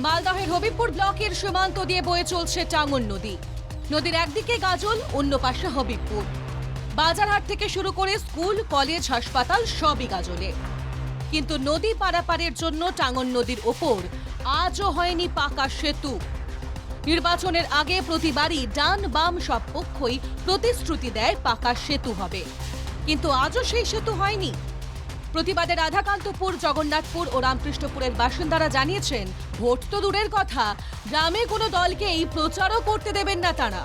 মালদহের হবিবপুর ব্লকের সীমান্ত দিয়ে বয়ে চলছে টাঙ্গন নদী। নদীর একদিকে গাজল, অন্য পাশে হবিবপুর। বাজারহাট থেকে শুরু করে স্কুল, কলেজ, হাসপাতাল সবই গাজলে। কিন্তু নদী পারাপারের জন্য টাঙ্গন নদীর ওপর আজও হয়নি পাকা সেতু। নির্বাচনের আগে প্রতিবারই ডান বাম সব পক্ষই প্রতিশ্রুতি দেয় পাকা সেতু হবে, কিন্তু আজও সেই সেতু হয়নি। প্রতিবাদে রাধাকান্তপুর, জগন্নাথপুর ও রামকৃষ্ণপুরের বাসিন্দারা জানিয়েছেন, ভোট তো দূরের কথা, গ্রামে কোনো দলকেই প্রচারও করতে দেবেন না তারা।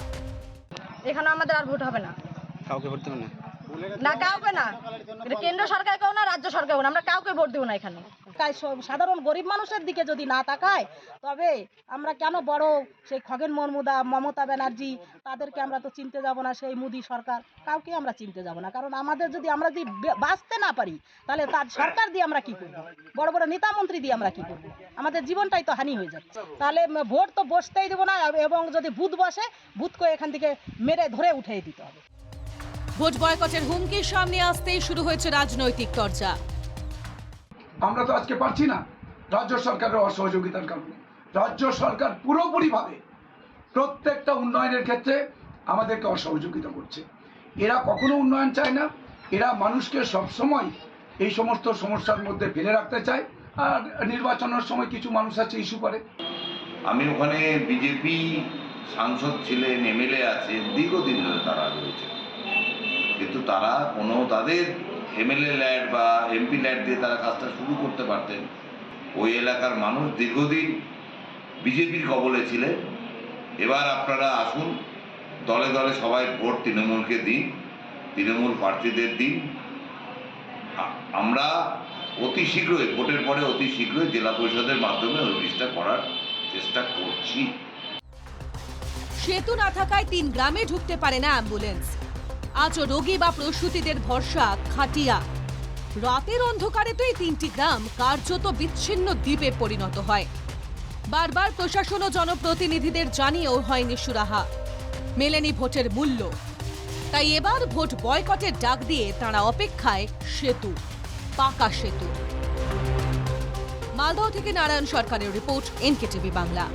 এখানে আমাদের আর ভোট হবে না, কাউকে ভোট দেবেন না? না কাউকে না, এটা কেন্দ্র সরকারকেও না, রাজ্য সরকারকেও না, আমরা কাউকে ভোট দেবো না। এখানে সাধারণ গরিব মানুষের দিকে যদি না তাকায়, তবে আমরা কেন বড় সেই খগেন মুর্মুদা, মমতা ব্যানার্জি, তাদেরকে আমরা তো চিনতে যাব না, সেই মোদী সরকার, কাউকে আমরা চিনতে যাব না। কারণ আমাদের যদি আমরা যদি বাঁচতে না পারি, তাহলে তার সরকার দিয়ে আমরা কি করব? বড় বড় নেতা মন্ত্রী দিয়ে আমরা কি করব? আমাদের জীবনটাই তো হানি হয়ে যাচ্ছে। তাহলে ভোট তো বসতেই দেবো না, এবং যদি বুথ বসে, বুথকে এখান থেকে মেরে ধরে উঠিয়ে দিতে হবে। ভোট বয়কটের হুমকির সামনে আসতেই শুরু হয়েছে রাজনৈতিক চর্চা। আমরা তো আজকে পারছি না রাজ্য সরকারের অসহযোগিতার কারণে। রাজ্য সরকার পুরোপুরিভাবে প্রত্যেকটা উন্নয়নের ক্ষেত্রে আমাদেরকে অসহযোগিতা করছে। এরা কখনো উন্নয়ন চায় না, এরা মানুষকে সবসময় এই সমস্ত সমস্যার মধ্যে ফেলে রাখতে চায়। আর নির্বাচনের সময় কিছু মানুষ আছে ইস্যু করে। আমি ওখানে বিজেপি সাংসদ ছিলেন, এমএলএ আছে, দীর্ঘদিন ধরে তারা রয়েছে, কিন্তু তারা কোনো তাদের এমএলএ ল্যাড বা এমপি ল্যাড দিয়ে তারা কাজটা শুরু করতে পারতেন। ওই এলাকার মানুষ দীর্ঘদিন বিজেপির কবলে ছিলেন। এবার আপনারা আসুন, দলে দলে সবাই ভোট তৃণমূলকে দিন, তৃণমূল প্রার্থীদের দিন। আমরা অতি শীঘ্রই, ভোটের পরে অতি শীঘ্রই জেলা পরিষদের মাধ্যমে ওই জিনিসটা করার চেষ্টা করছি। সেতু না থাকায় 3 গ্রামে ঢুকতে পারে না অ্যাম্বুলেন্স। আজও রোগী বা প্রসূতিদের ভরসা খাটিয়া। রাতের অন্ধকারে তো এই 3টি গ্রাম কার্যত বিচ্ছিন্ন দ্বীপে পরিণত হয়। বারবার প্রশাসন ও জনপ্রতিনিধিদের জানিয়েও হয়নি সুরাহা, মেলেনি ভোটের মূল্য। তাই এবার ভোট বয়কটের ডাক দিয়ে তাঁরা অপেক্ষায় সেতু, পাকা সেতু। মালদহ থেকে নারায়ণ সরকারের রিপোর্ট, এনকেটিভি বাংলা।